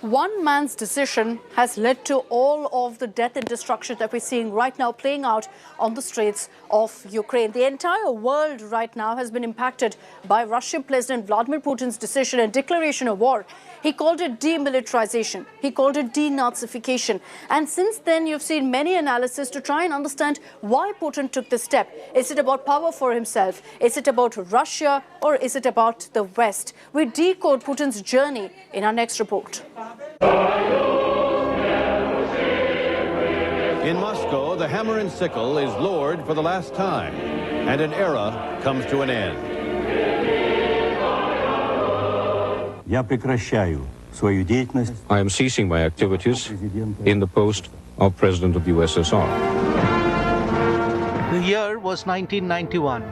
One man's decision has led to all of the death and destruction that we're seeing right now playing out on the streets of Ukraine. The entire world right now has been impacted by Russian President Vladimir Putin's decision and declaration of war. He called it demilitarization. He called it denazification. And since then, you've seen many analyses to try and understand why Putin took this step. Is it about power for himself? Is it about Russia? Or is it about the West? We decode Putin's journey in our next report. In Moscow, the hammer and sickle is lowered for the last time, and an era comes to an end. I am ceasing my activities in the post of President of the USSR. The year was 1991,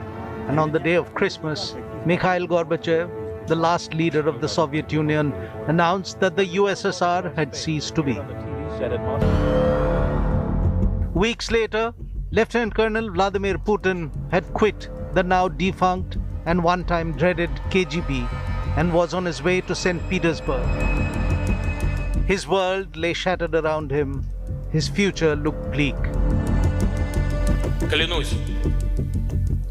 and on the day of Christmas, Mikhail Gorbachev, the last leader of the Soviet Union, announced that the USSR had ceased to be. Weeks later, Lieutenant Colonel Vladimir Putin had quit the now defunct and one-time dreaded KGB and was on his way to St. Petersburg. His world lay shattered around him. His future looked bleak. Клянусь,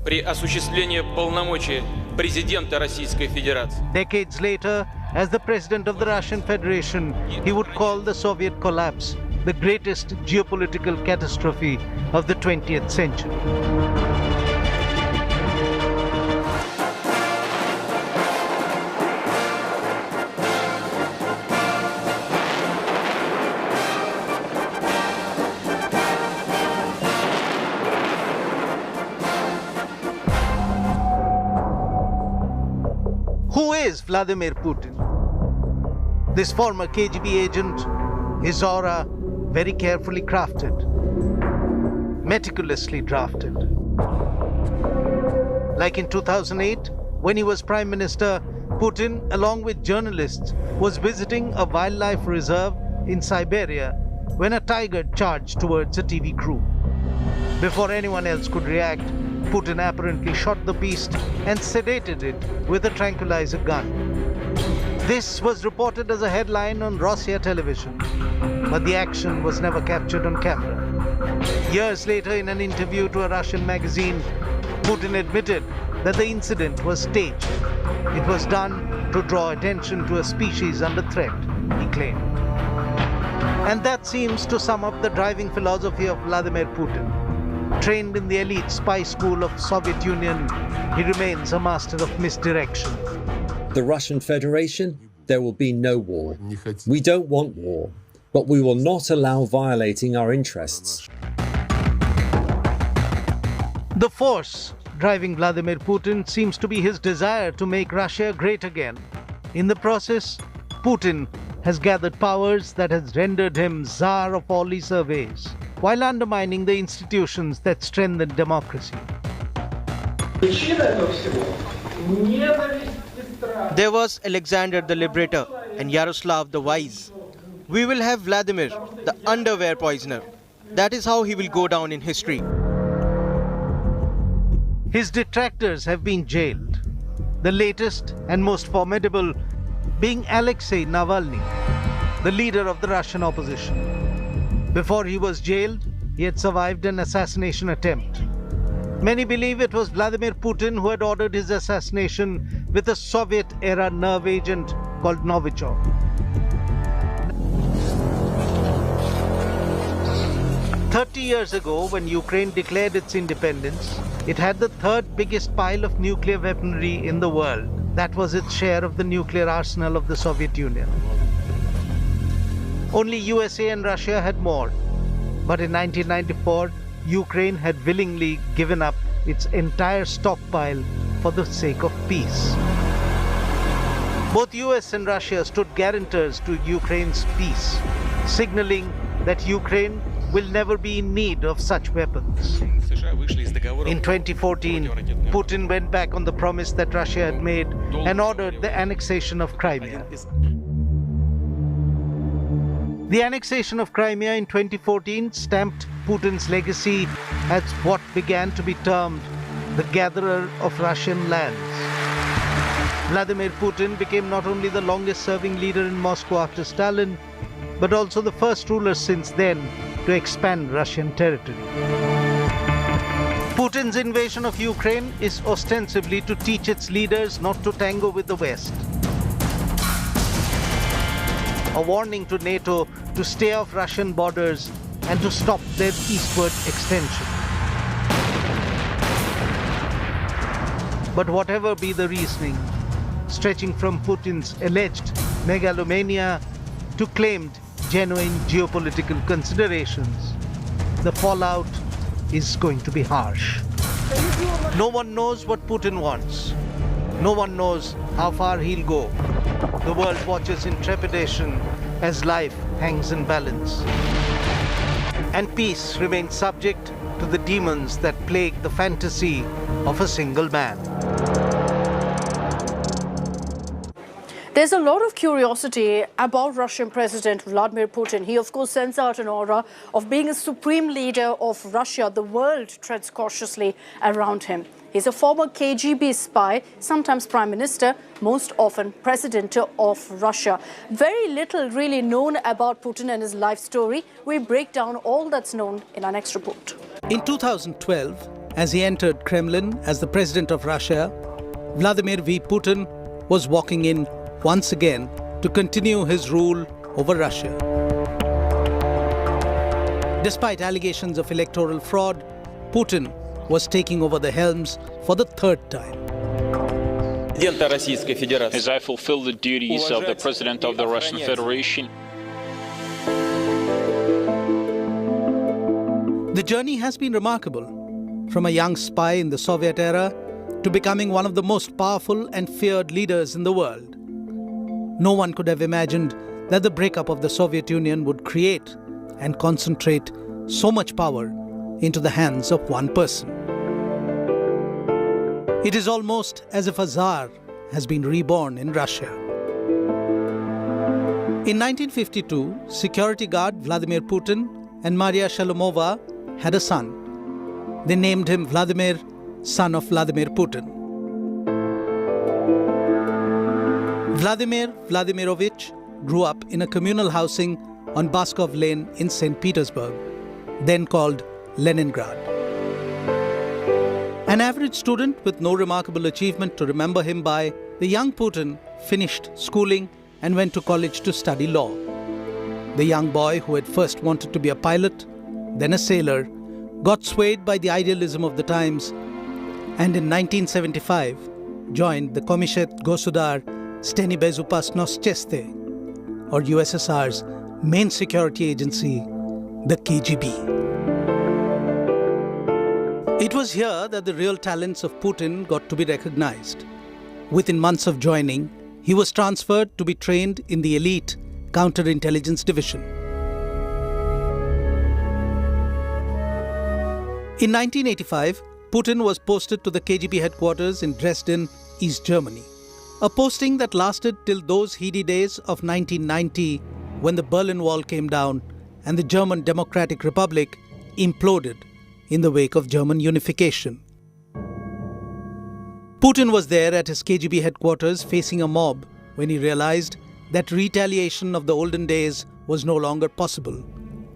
при осуществлении полномочий президента Российской Федерации. Decades later, as the president of the Russian Federation, he would call the Soviet collapse the greatest geopolitical catastrophe of the 20th century. Who is Vladimir Putin? This former KGB agent, his aura very carefully crafted, meticulously drafted. Like in 2008, when he was Prime Minister, Putin, along with journalists, was visiting a wildlife reserve in Siberia when a tiger charged towards a TV crew. Before anyone else could react, Putin apparently shot the beast and sedated it with a tranquilizer gun. This was reported as a headline on Russia television, but the action was never captured on camera. Years later, in an interview to a Russian magazine, Putin admitted that the incident was staged. It was done to draw attention to a species under threat, he claimed. And that seems to sum up the driving philosophy of Vladimir Putin. Trained in the elite spy school of Soviet Union, he remains a master of misdirection. The Russian Federation, there will be no war. We don't want war, but we will not allow violating our interests. The force driving Vladimir Putin seems to be his desire to make Russia great again. In the process, Putin has gathered powers that has rendered him czar of all he surveys, while undermining the institutions that strengthen democracy. There was Alexander the Liberator and Yaroslav the Wise. We will have Vladimir, the underwear poisoner. That is how he will go down in history. His detractors have been jailed, the latest and most formidable being Alexei Navalny, the leader of the Russian opposition. Before he was jailed, he had survived an assassination attempt. Many believe it was Vladimir Putin who had ordered his assassination with a Soviet-era nerve agent called Novichok. "30 years ago, when Ukraine declared its independence, it had the third biggest pile of nuclear weaponry in the world. That was its share of the nuclear arsenal of the Soviet Union. Only USA and Russia had more. But in 1994, Ukraine had willingly given up its entire stockpile for the sake of peace. Both US and Russia stood guarantors to Ukraine's peace, signaling that Ukraine will never be in need of such weapons. In 2014, Putin went back on the promise that Russia had made and ordered the annexation of Crimea. The annexation of Crimea in 2014 stamped Putin's legacy as what began to be termed the gatherer of Russian lands. Vladimir Putin became not only the longest-serving leader in Moscow after Stalin, but also the first ruler since then to expand Russian territory. Putin's invasion of Ukraine is ostensibly to teach its leaders not to tango with the West. A warning to NATO to stay off Russian borders and to stop their eastward extension. But whatever be the reasoning, stretching from Putin's alleged megalomania to claimed genuine geopolitical considerations, the fallout is going to be harsh. No one knows what Putin wants. No one knows how far he'll go. The world watches in trepidation as life hangs in balance. And peace remains subject to the demons that plague the fantasy of a single man. There's a lot of curiosity about Russian President Vladimir Putin. He, of course, sends out an aura of being a supreme leader of Russia. The world treads cautiously around him. He's a former KGB spy, sometimes prime minister, most often president of Russia. Very little really known about Putin and his life story. We break down all that's known in our next report. In 2012, as he entered Kremlin as the president of Russia, Vladimir V. Putin was walking in once again to continue his rule over Russia. Despite allegations of electoral fraud, Putin was taking over the helms for the third time. As I fulfill the duties of the President of the Russian Federation, the journey has been remarkable. From a young spy in the Soviet era to becoming one of the most powerful and feared leaders in the world. No one could have imagined that the breakup of the Soviet Union would create and concentrate so much power into the hands of one person. It is almost as if a Tsar has been reborn in Russia. In 1952, security guard Vladimir Putin and Maria Shalomova had a son. They named him Vladimir, son of Vladimir Putin. Vladimir Vladimirovich grew up in a communal housing on Baskov Lane in St. Petersburg, then called Leningrad. An average student with no remarkable achievement to remember him by, the young Putin finished schooling and went to college to study law. The young boy who had first wanted to be a pilot, then a sailor, got swayed by the idealism of the times and in 1975 joined the Komishet Gosudar Steni Bezopasnosti, or USSR's main security agency, the KGB. It was here that the real talents of Putin got to be recognized. Within months of joining, he was transferred to be trained in the elite counterintelligence division. In 1985, Putin was posted to the KGB headquarters in Dresden, East Germany. A posting that lasted till those heady days of 1990 when the Berlin Wall came down and the German Democratic Republic imploded in the wake of German unification. Putin was there at his KGB headquarters facing a mob when he realized that retaliation of the olden days was no longer possible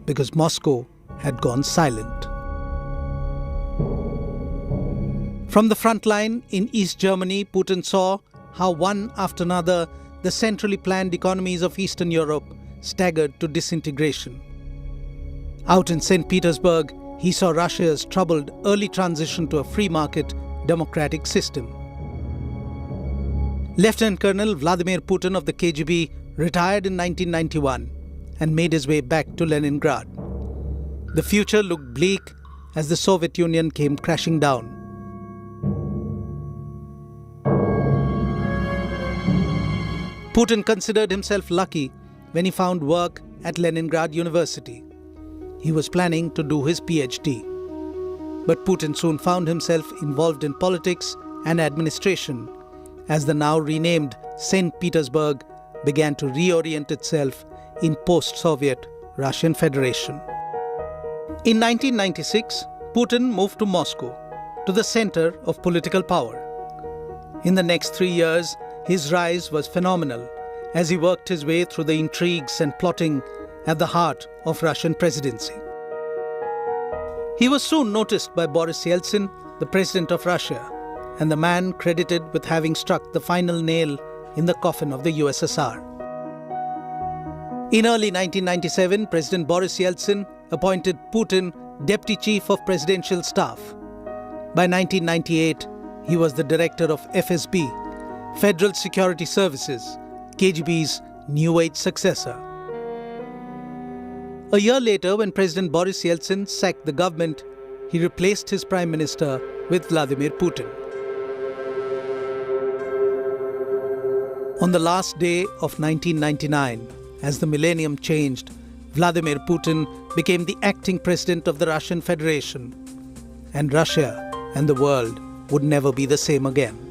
because Moscow had gone silent. From the front line in East Germany, Putin saw how one after another the centrally planned economies of Eastern Europe staggered to disintegration. Out in St. Petersburg, he saw Russia's troubled early transition to a free market democratic system. Lieutenant Colonel Vladimir Putin of the KGB retired in 1991 and made his way back to Leningrad. The future looked bleak as the Soviet Union came crashing down. Putin considered himself lucky when he found work at Leningrad University. He was planning to do his PhD. But Putin soon found himself involved in politics and administration as the now renamed St. Petersburg began to reorient itself in post-Soviet Russian Federation. In 1996, Putin moved to Moscow, to the center of political power. In the next 3 years, his rise was phenomenal as he worked his way through the intrigues and plotting at the heart of Russian presidency. He was soon noticed by Boris Yeltsin, the president of Russia, and the man credited with having struck the final nail in the coffin of the USSR. In early 1997, President Boris Yeltsin appointed Putin Deputy Chief of Presidential Staff. By 1998, he was the director of FSB, Federal Security Services, KGB's new age successor. A year later, when President Boris Yeltsin sacked the government, he replaced his prime minister with Vladimir Putin. On the last day of 1999, as the millennium changed, Vladimir Putin became the acting president of the Russian Federation, and Russia and the world would never be the same again.